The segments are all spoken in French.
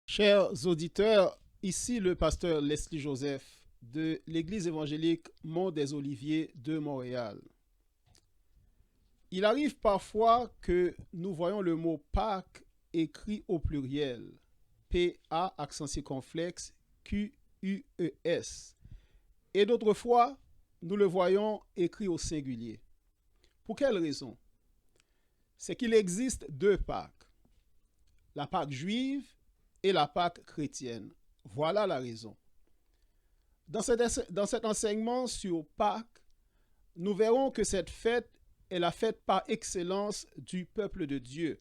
Chers auditeurs, ici le pasteur Leslie Joseph de l'Église évangélique Mont des Oliviers de Montréal. Il arrive parfois que nous voyons le mot Pâques écrit au pluriel, P-A accent circonflexe Q-U-E-S, et d'autres fois nous le voyons écrit au singulier. Pour quelle raison? C'est qu'il existe deux Pâques, la Pâque juive et la Pâque chrétienne. Voilà la raison. Dans cet enseignement sur Pâques, nous verrons que cette fête est la fête par excellence du peuple de Dieu,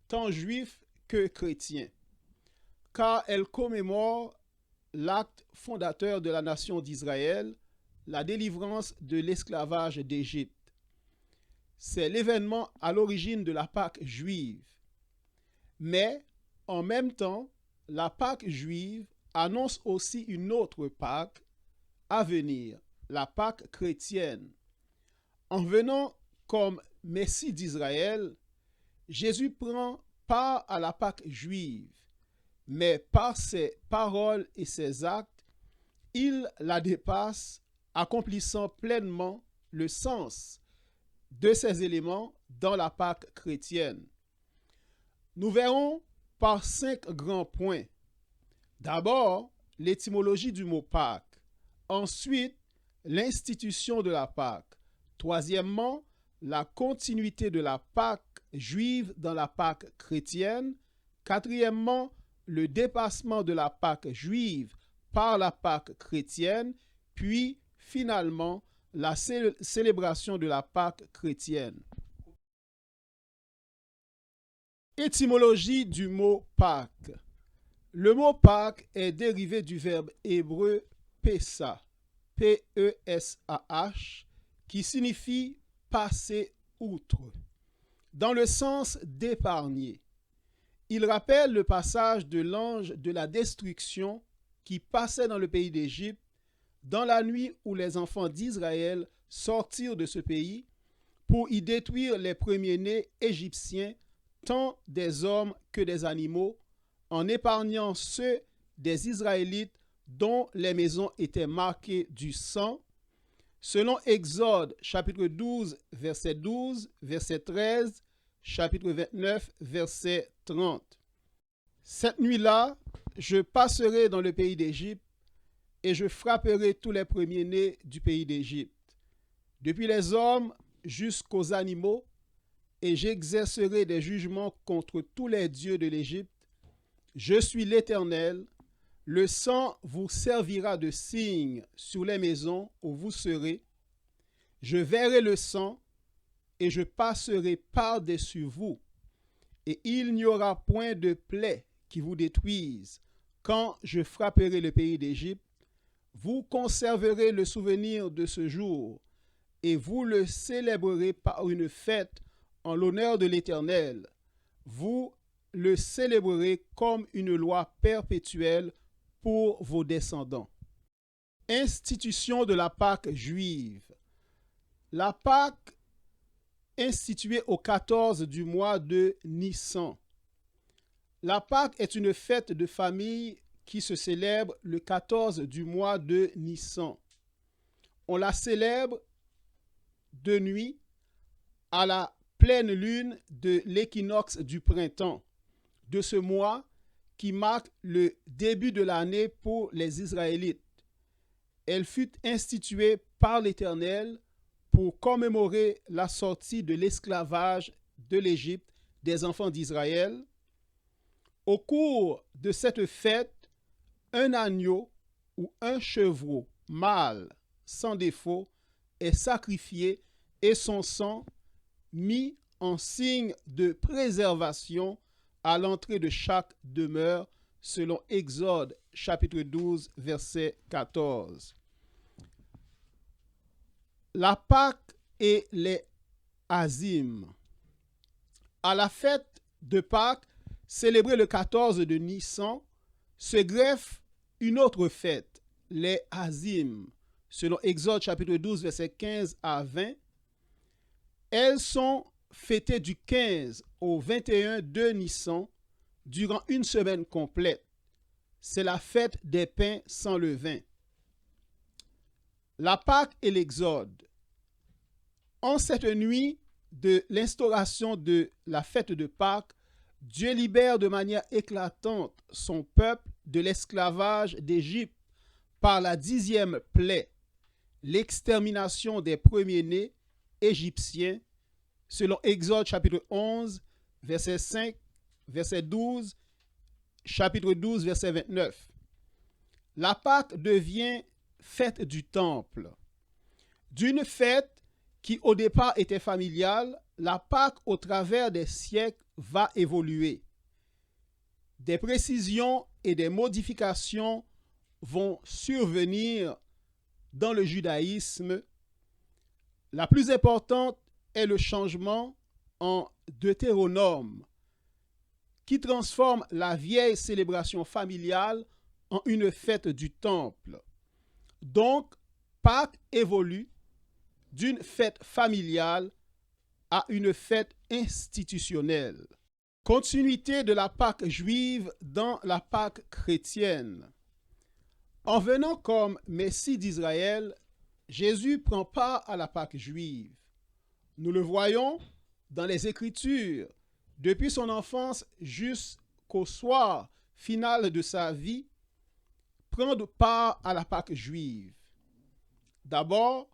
tant juif que chrétien, car elle commémore l'acte fondateur de la nation d'Israël, la délivrance de l'esclavage d'Égypte. C'est l'événement à l'origine de la Pâque juive. Mais en même temps, la Pâque juive annonce aussi une autre Pâque à venir, la Pâque chrétienne. En venant comme Messie d'Israël, Jésus prend part à la Pâque juive, mais par ses paroles et ses actes, il la dépasse, accomplissant pleinement le sens de ces éléments dans la Pâque chrétienne. Nous verrons par 5 grands points. D'abord, l'étymologie du mot Pâques. Ensuite, l'institution de la Pâque. Troisièmement, la continuité de la Pâque juive dans la Pâque chrétienne. Quatrièmement, le dépassement de la Pâque juive par la Pâque chrétienne. Puis, finalement, la célébration de la Pâque chrétienne. Étymologie du mot Pâques. Le mot Pâques est dérivé du verbe hébreu Pessah, P-E-S-A-H, qui signifie passer outre, dans le sens d'épargner. Il rappelle le passage de l'ange de la destruction qui passait dans le pays d'Égypte dans la nuit où les enfants d'Israël sortirent de ce pays pour y détruire les premiers-nés égyptiens, tant des hommes que des animaux, en épargnant ceux des Israélites dont les maisons étaient marquées du sang, selon Exode chapitre 12, verset 12, verset 13, chapitre 29, verset 30. Cette nuit-là, je passerai dans le pays d'Égypte et je frapperai tous les premiers-nés du pays d'Égypte, depuis les hommes jusqu'aux animaux, et j'exercerai des jugements contre tous les dieux de l'Égypte. Je suis l'Éternel. Le sang vous servira de signe sur les maisons où vous serez. Je verrai le sang et je passerai par-dessus vous. Et il n'y aura point de plaie qui vous détruise quand je frapperai le pays d'Égypte. Vous conserverez le souvenir de ce jour et vous le célébrerez par une fête en l'honneur de l'Éternel. Vous le célébrerez comme une loi perpétuelle pour vos descendants. Institution de la Pâque juive. La Pâque instituée au 14 du mois de Nissan. La Pâque est une fête de famille qui se célèbre le 14 du mois de Nissan. On la célèbre de nuit à la pleine lune de l'équinoxe du printemps de ce mois qui marque le début de l'année pour les Israélites. Elle fut instituée par l'Éternel pour commémorer la sortie de l'esclavage de l'Égypte des enfants d'Israël. Au cours de cette fête, un agneau ou un chevreau mâle sans défaut est sacrifié et son sang mis en signe de préservation à l'entrée de chaque demeure, selon Exode chapitre 12, verset 14. La Pâque et les Azim. À la fête de Pâques, célébrée le 14 de Nissan, se greffe une autre fête, les Azim. Selon Exode chapitre 12, versets 15 à 20, elles sont fêtées du 15 au 21 de Nissan durant une semaine complète. C'est la fête des pains sans levain. La Pâque et l'Exode. En cette nuit de l'instauration de la fête de Pâques, Dieu libère de manière éclatante son peuple de l'esclavage d'Égypte par la 10e plaie, l'extermination des premiers-nés égyptiens, selon Exode chapitre 11, verset 5, verset 12, chapitre 12, verset 29. La Pâque devient fête du temple. D'une fête qui au départ était familiale, la Pâque au travers des siècles va évoluer. Des précisions et des modifications vont survenir dans le judaïsme. La plus importante est le changement en Deutéronome, qui transforme la vieille célébration familiale en une fête du temple. Donc, Pâques évolue d'une fête familiale à une fête institutionnelle. Continuité de la Pâque juive dans la Pâque chrétienne. En venant comme Messie d'Israël, Jésus prend part à la Pâque juive. Nous le voyons dans les Écritures, depuis son enfance jusqu'au soir final de sa vie, prendre part à la Pâque juive. D'abord,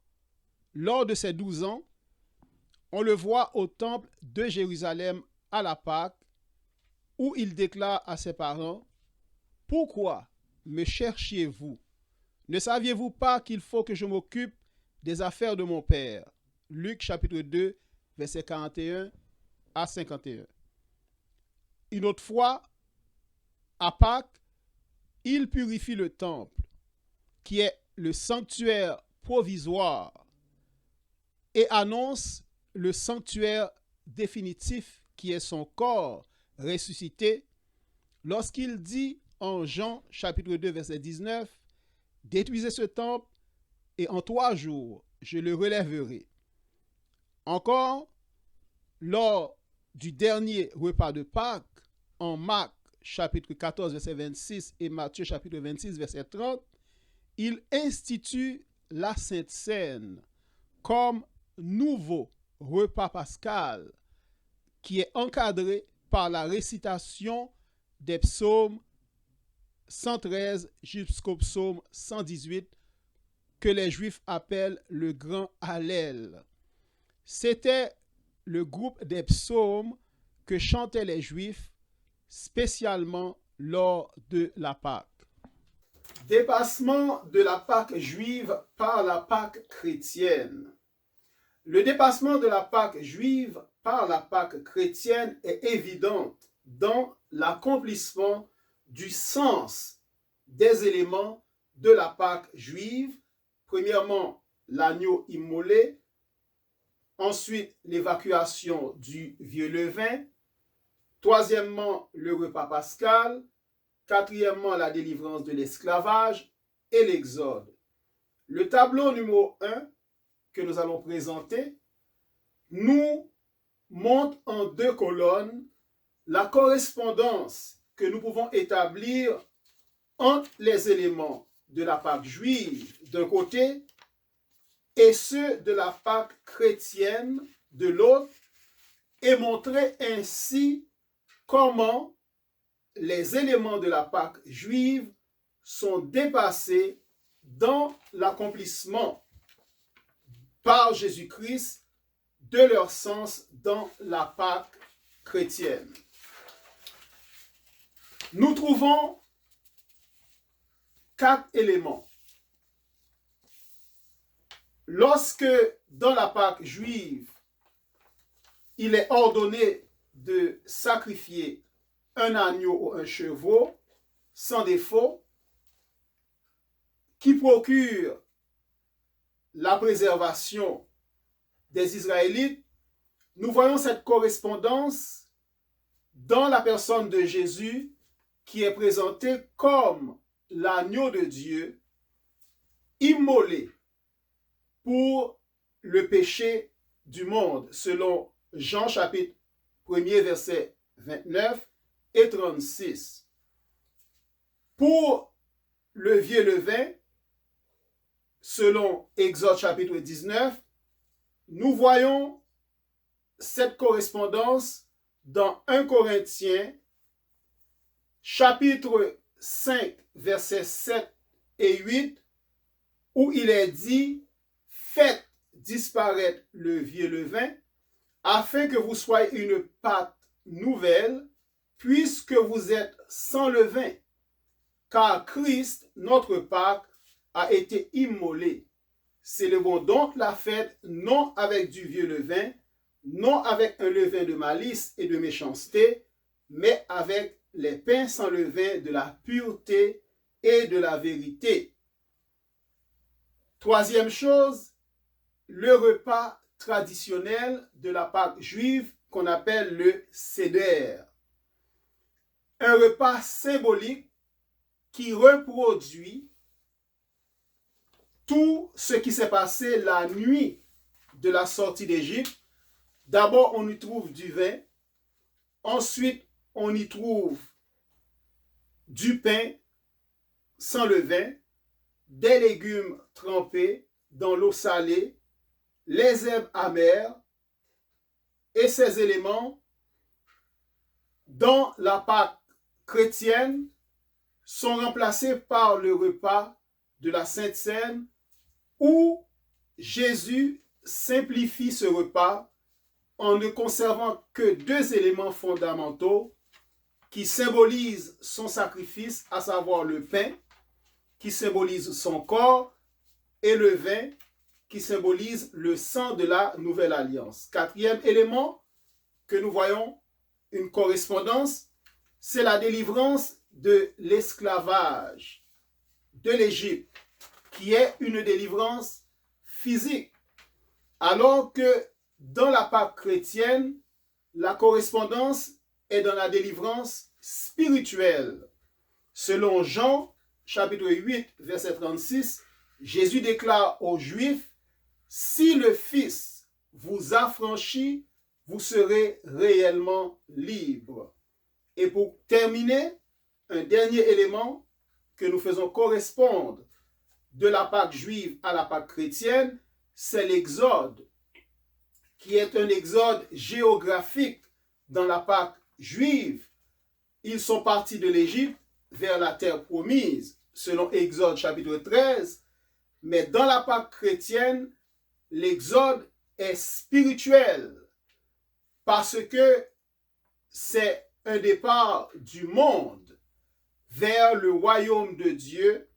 lors de ses 12 ans, on le voit au temple de Jérusalem à la Pâque, où il déclare à ses parents, « Pourquoi me cherchiez-vous? Ne saviez-vous pas qu'il faut que je m'occupe des affaires de mon Père ?» Luc chapitre 2, versets 41 à 51. Une autre fois, à Pâques, il purifie le temple, qui est le sanctuaire provisoire, et annonce le sanctuaire définitif, qui est son corps ressuscité, lorsqu'il dit en Jean chapitre 2, verset 19, « Détruisez ce temple, et en 3 jours, je le relèverai. » Encore, lors du dernier repas de Pâques, en Marc chapitre 14, verset 26 et Matthieu chapitre 26, verset 30, il institue la Sainte Seine comme nouveau repas pascal qui est encadré par la récitation des psaumes 113 jusqu'au psaume 118 que les Juifs appellent le grand Hallel. C'était le groupe des psaumes que chantaient les Juifs spécialement lors de la Pâque. Dépassement de la Pâque juive par la Pâque chrétienne. Le dépassement de la Pâque juive par la Pâque chrétienne est évident dans l'accomplissement du sens des éléments de la Pâque juive. Premièrement, l'agneau immolé, ensuite l'évacuation du vieux levain, troisièmement le repas pascal, quatrièmement la délivrance de l'esclavage et l'exode. Le tableau numéro 1 que nous allons présenter nous montre en 2 colonnes la correspondance que nous pouvons établir entre les éléments de la Pâque juive d'un côté et ceux de la Pâque chrétienne de l'autre, et montrer ainsi comment les éléments de la Pâque juive sont dépassés dans l'accomplissement par Jésus-Christ de leur sens dans la Pâque chrétienne. Nous trouvons 4 éléments. Lorsque dans la Pâque juive, il est ordonné de sacrifier un agneau ou un chevreau sans défaut, qui procure la préservation des Israélites, nous voyons cette correspondance dans la personne de Jésus qui est présenté comme l'agneau de Dieu immolé pour le péché du monde, selon Jean chapitre 1er, verset 29 et 36. Pour le vieux levain, selon Exode chapitre 19, nous voyons cette correspondance dans 1 Corinthiens chapitre 5, versets 7 et 8, où il est dit « Faites disparaître le vieux levain, afin que vous soyez une pâte nouvelle, puisque vous êtes sans levain, car Christ, notre Pâque, a été immolé. Célébrons donc la fête non avec du vieux levain, non avec un levain de malice et de méchanceté, mais avec les pains sans levain de la pureté et de la vérité. » Troisième chose, le repas traditionnel de la Pâque juive qu'on appelle le Seder. Un repas symbolique qui reproduit tout ce qui s'est passé la nuit de la sortie d'Égypte. D'abord, on y trouve du vin. Ensuite, on y trouve du pain sans levain, des légumes trempés dans l'eau salée, les herbes amères, et ces éléments, dans la Pâque chrétienne, sont remplacés par le repas de la Sainte Seine, où Jésus simplifie ce repas en ne conservant que deux éléments fondamentaux qui symbolisent son sacrifice, à savoir le pain, qui symbolise son corps, et le vin, qui symbolise le sang de la nouvelle alliance. Quatrième élément que nous voyons, une correspondance, c'est la délivrance de l'esclavage de l'Égypte, qui est une délivrance physique. Alors que dans la Pâque chrétienne, la correspondance est dans la délivrance spirituelle. Selon Jean, chapitre 8, verset 36, Jésus déclare aux Juifs, « Si le Fils vous affranchit, vous serez réellement libres. » Et pour terminer, un dernier élément que nous faisons correspondre de la Pâque juive à la Pâque chrétienne, c'est l'Exode, qui est un exode géographique dans la Pâque juive. Ils sont partis de l'Égypte vers la terre promise, selon Exode chapitre 13, mais dans la Pâque chrétienne, l'exode est spirituel, parce que c'est un départ du monde vers le royaume de Dieu,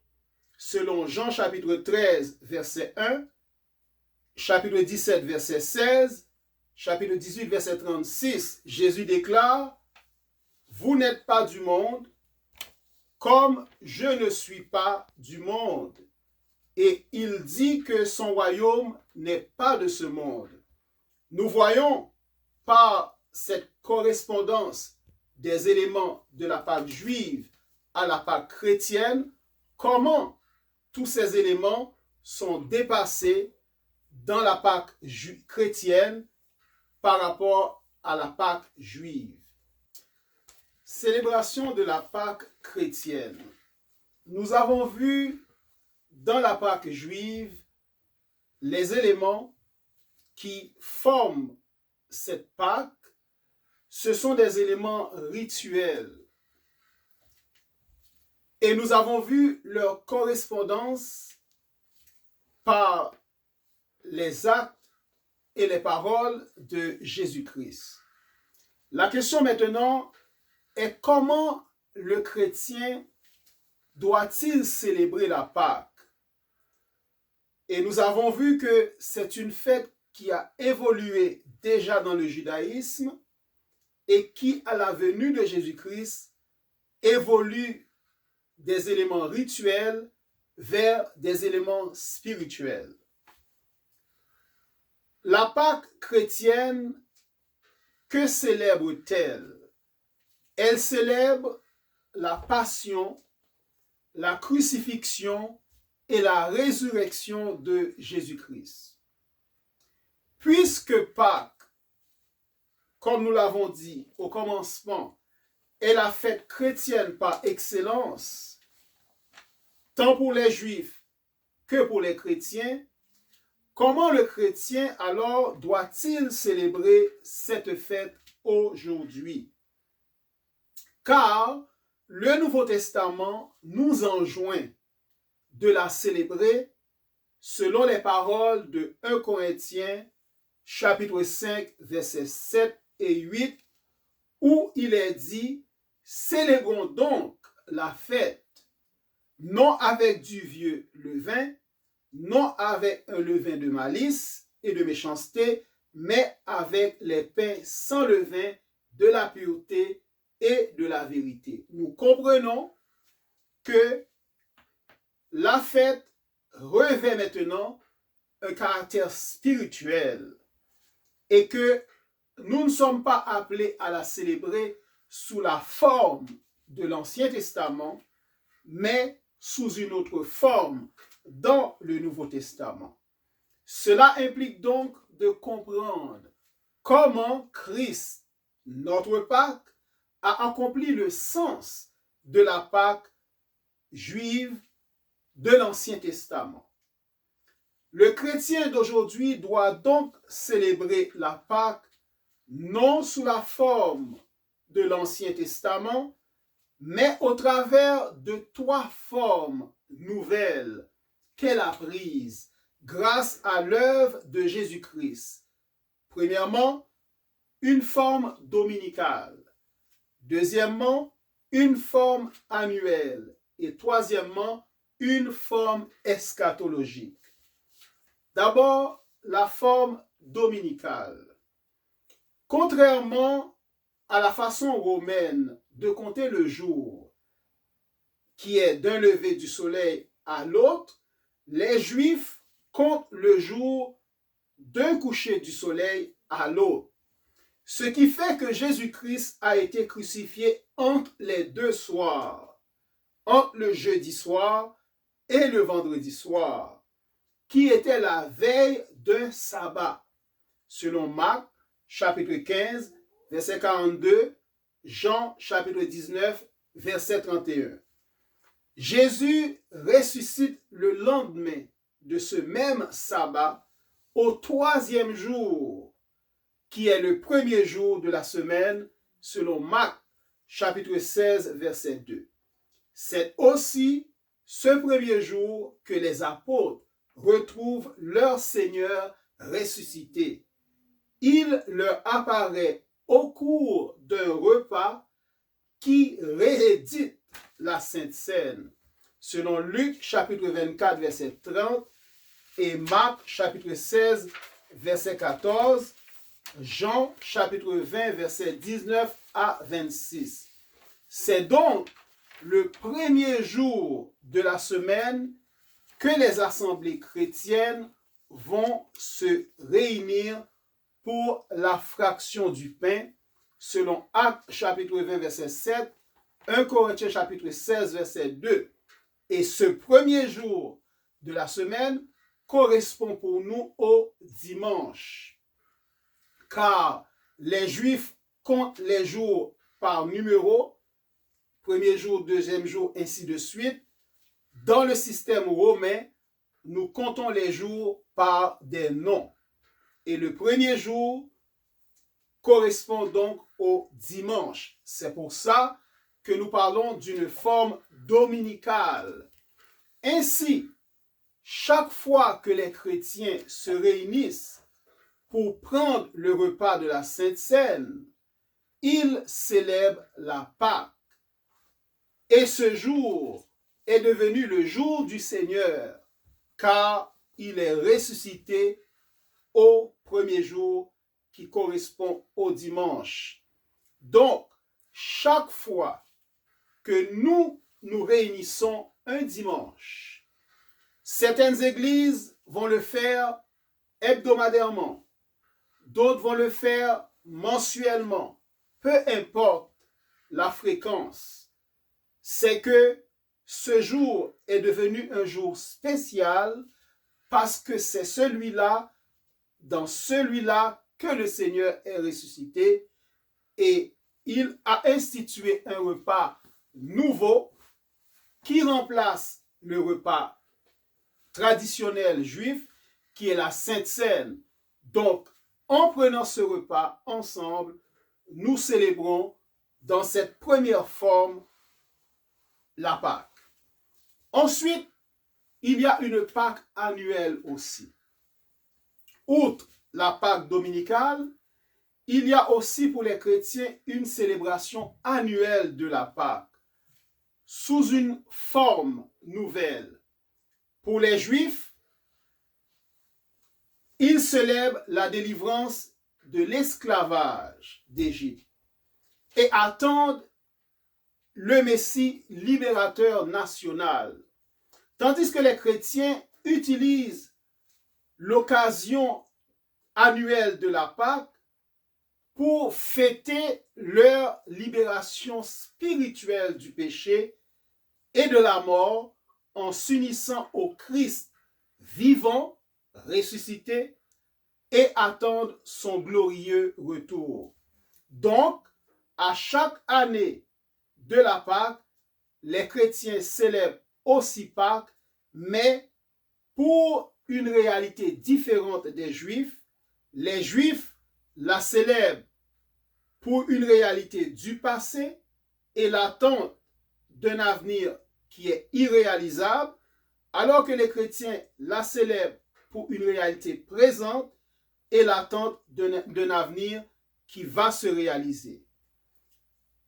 selon Jean chapitre 13, verset 1, chapitre 17, verset 16, chapitre 18, verset 36, Jésus déclare, « Vous n'êtes pas du monde, comme je ne suis pas du monde. » Et il dit que son royaume n'est pas de ce monde. Nous voyons par cette correspondance des éléments de la Pâque juive à la Pâque chrétienne, comment tous ces éléments sont dépassés dans la Pâque chrétienne par rapport à la Pâque juive. Célébration de la Pâque chrétienne. Nous avons vu dans la Pâque juive les éléments qui forment cette Pâque. Ce sont des éléments rituels. Et nous avons vu leur correspondance par les actes et les paroles de Jésus-Christ. La question maintenant est comment le chrétien doit-il célébrer la Pâque? Et nous avons vu que c'est une fête qui a évolué déjà dans le judaïsme et qui, à la venue de Jésus-Christ, évolue des éléments rituels vers des éléments spirituels. La Pâque chrétienne que célèbre-t-elle? Elle célèbre la passion, la crucifixion et la résurrection de Jésus-Christ. Puisque Pâques, comme nous l'avons dit au commencement, est la fête chrétienne par excellence, tant pour les Juifs que pour les chrétiens, comment le chrétien alors doit-il célébrer cette fête aujourd'hui? Car le Nouveau Testament nous enjoint de la célébrer selon les paroles de 1 Corinthiens chapitre 5 versets 7 et 8 où il est dit « Célébrons donc la fête, non avec du vieux levain, non avec un levain de malice et de méchanceté, mais avec les pains sans levain de la pureté et de la vérité. » Nous comprenons que la fête revêt maintenant un caractère spirituel et que nous ne sommes pas appelés à la célébrer sous la forme de l'Ancien Testament, mais sous une autre forme dans le Nouveau Testament. Cela implique donc de comprendre comment Christ, notre Pâques, a accompli le sens de la Pâque juive de l'Ancien Testament. Le chrétien d'aujourd'hui doit donc célébrer la Pâque non sous la forme de l'Ancien Testament, mais au travers de 3 formes nouvelles qu'elle a prises grâce à l'œuvre de Jésus-Christ. Premièrement, une forme dominicale. Deuxièmement, une forme annuelle. Et troisièmement, une forme eschatologique. D'abord, la forme dominicale. Contrairement à la façon romaine de compter le jour, qui est d'un lever du soleil à l'autre, les Juifs comptent le jour d'un coucher du soleil à l'autre. Ce qui fait que Jésus-Christ a été crucifié entre les 2 soirs, entre le jeudi soir et le vendredi soir, qui était la veille d'un sabbat, selon Marc, chapitre 15, verset 42, Jean, chapitre 19, verset 31. Jésus ressuscite le lendemain de ce même sabbat au 3e jour, qui est le premier jour de la semaine, selon Marc, chapitre 16, verset 2. C'est aussi ce premier jour que les apôtres retrouvent leur Seigneur ressuscité. Il leur apparaît au cours d'un repas qui réédite la Sainte Seine, selon Luc chapitre 24, verset 30, et Marc chapitre 16, verset 14, Jean chapitre 20, verset 19 à 26. C'est donc le premier jour de la semaine que les assemblées chrétiennes vont se réunir pour la fraction du pain, selon Actes chapitre 20, verset 7, 1 Corinthiens chapitre 16, verset 2. Et ce premier jour de la semaine correspond pour nous au dimanche. Car les Juifs comptent les jours par numéro, premier jour, deuxième jour, ainsi de suite. Dans le système romain, nous comptons les jours par des noms. Et le premier jour correspond donc au dimanche. C'est pour ça que nous parlons d'une forme dominicale. Ainsi, chaque fois que les chrétiens se réunissent pour prendre le repas de la Sainte Seine, ils célèbrent la Pâque. Et ce jour est devenu le jour du Seigneur, car il est ressuscité au premier jour qui correspond au dimanche. Donc, chaque fois que nous nous réunissons un dimanche, certaines églises vont le faire hebdomadairement, d'autres vont le faire mensuellement, peu importe la fréquence, c'est que ce jour est devenu un jour spécial parce que c'est celui-là, dans celui-là, que le Seigneur est ressuscité et il a institué un repas nouveau qui remplace le repas traditionnel juif qui est la Sainte Seine. Donc, en prenant ce repas ensemble, nous célébrons dans cette première forme la Pâque. Ensuite, il y a une Pâque annuelle aussi. Outre la Pâque dominicale, il y a aussi pour les chrétiens une célébration annuelle de la Pâque sous une forme nouvelle. Pour les Juifs, ils célèbrent la délivrance de l'esclavage d'Égypte et attendent le Messie libérateur national. Tandis que les chrétiens utilisent l'occasion annuelle de la Pâque pour fêter leur libération spirituelle du péché et de la mort en s'unissant au Christ vivant, ressuscité, et attendent son glorieux retour. Donc, à chaque année de la Pâque, les chrétiens célèbrent aussi Pâques, mais pour une réalité différente des Juifs. Les Juifs la célèbrent pour une réalité du passé et l'attente d'un avenir qui est irréalisable, alors que les chrétiens la célèbrent pour une réalité présente et l'attente d'un avenir qui va se réaliser.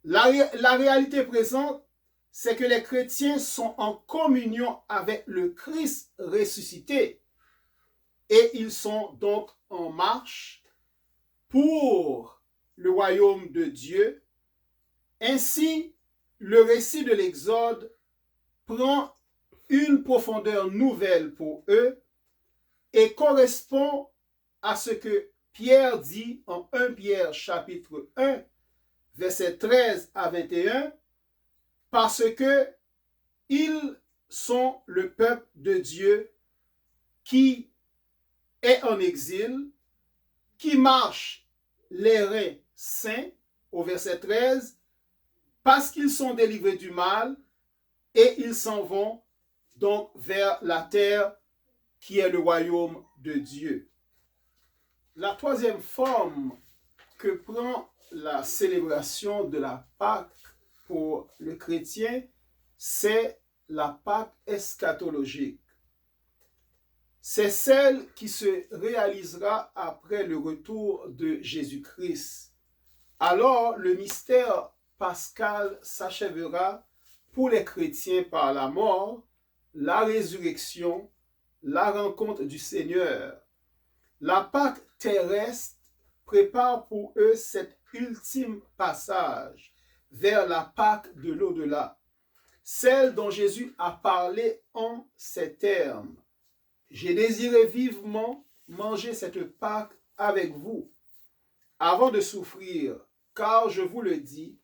La réalité présente, c'est que les chrétiens sont en communion avec le Christ ressuscité et ils sont donc en marche pour le royaume de Dieu. Ainsi, le récit de l'Exode prend une profondeur nouvelle pour eux et correspond à ce que Pierre dit en 1 Pierre chapitre 1, versets 13 à 21, parce que ils sont le peuple de Dieu qui est en exil, qui marche les reins saints, au verset 13, parce qu'ils sont délivrés du mal et ils s'en vont donc vers la terre qui est le royaume de Dieu. La troisième forme que prend la célébration de la Pâque pour le chrétien, c'est la Pâque eschatologique. C'est celle qui se réalisera après le retour de Jésus-Christ. Alors, le mystère pascal s'achèvera pour les chrétiens par la mort, la résurrection, la rencontre du Seigneur. La Pâque terrestre prépare pour eux cet ultime passage vers la Pâque de l'au-delà, celle dont Jésus a parlé en ces termes. J'ai désiré vivement manger cette Pâque avec vous avant de souffrir, car je vous le dis,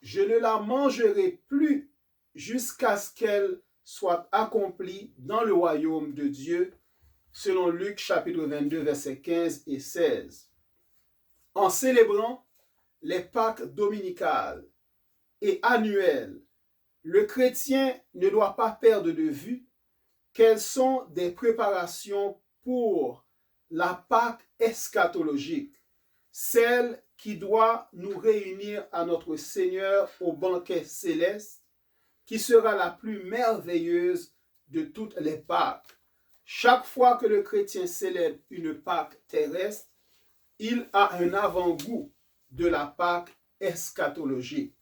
je ne la mangerai plus jusqu'à ce qu'elle soit accomplie dans le royaume de Dieu, selon Luc chapitre 22, versets 15 et 16. En célébrant les Pâques dominicales et annuelles, le chrétien ne doit pas perdre de vue qu'elles sont des préparations pour la Pâque eschatologique, celle qui doit nous réunir à notre Seigneur au banquet céleste, qui sera la plus merveilleuse de toutes les Pâques. Chaque fois que le chrétien célèbre une Pâque terrestre, il a un avant-goût de la Pâque eschatologique.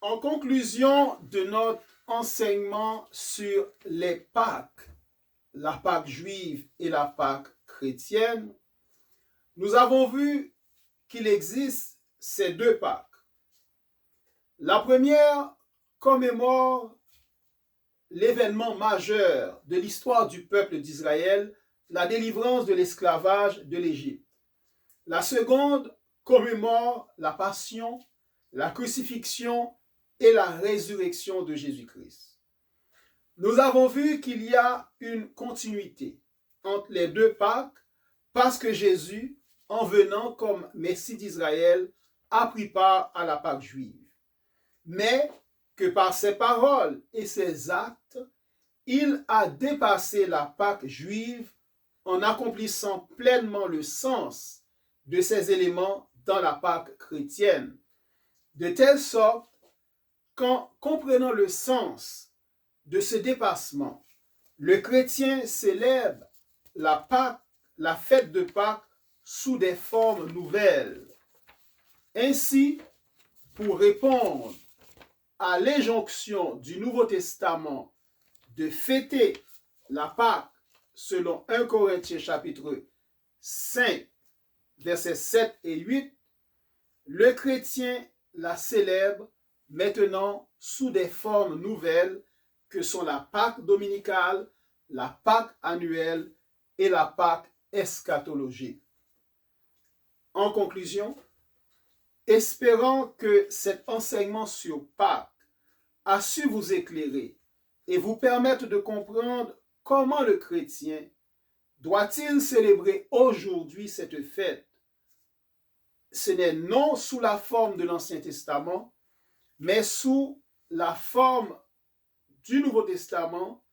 En conclusion de notre enseignement sur les Pâques, la Pâque juive et la Pâque chrétienne, nous avons vu qu'il existe ces deux Pâques. La première commémore l'événement majeur de l'histoire du peuple d'Israël, la délivrance de l'esclavage de l'Égypte. La seconde commémore la passion, la crucifixion et la résurrection de Jésus-Christ. Nous avons vu qu'il y a une continuité entre les deux Pâques parce que Jésus, en venant comme Messie d'Israël, a pris part à la Pâque juive. Mais que par ses paroles et ses actes, il a dépassé la Pâque juive en accomplissant pleinement le sens de ces éléments dans la Pâque chrétienne, de telle sorte qu'en comprenant le sens de ce dépassement, le chrétien célèbre la Pâque, la fête de Pâques sous des formes nouvelles. Ainsi, pour répondre à l'injonction du Nouveau Testament de fêter la Pâque selon 1 Corinthiens chapitre 5, versets 7 et 8, le chrétien la célèbre maintenant sous des formes nouvelles que sont la Pâque dominicale, la Pâque annuelle et la Pâque eschatologique. En conclusion, espérant que cet enseignement sur Pâques a su vous éclairer et vous permettre de comprendre comment le chrétien doit-il célébrer aujourd'hui cette fête. Ce n'est non sous la forme de l'Ancien Testament, mais sous la forme du Nouveau Testament.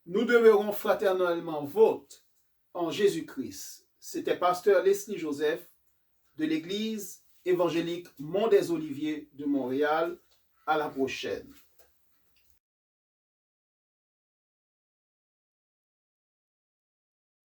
Nous demeurons fraternellement vôtres en Jésus-Christ. C'était pasteur Leslie Joseph de l'Église évangélique Mont des Oliviers de Montréal. À la prochaine.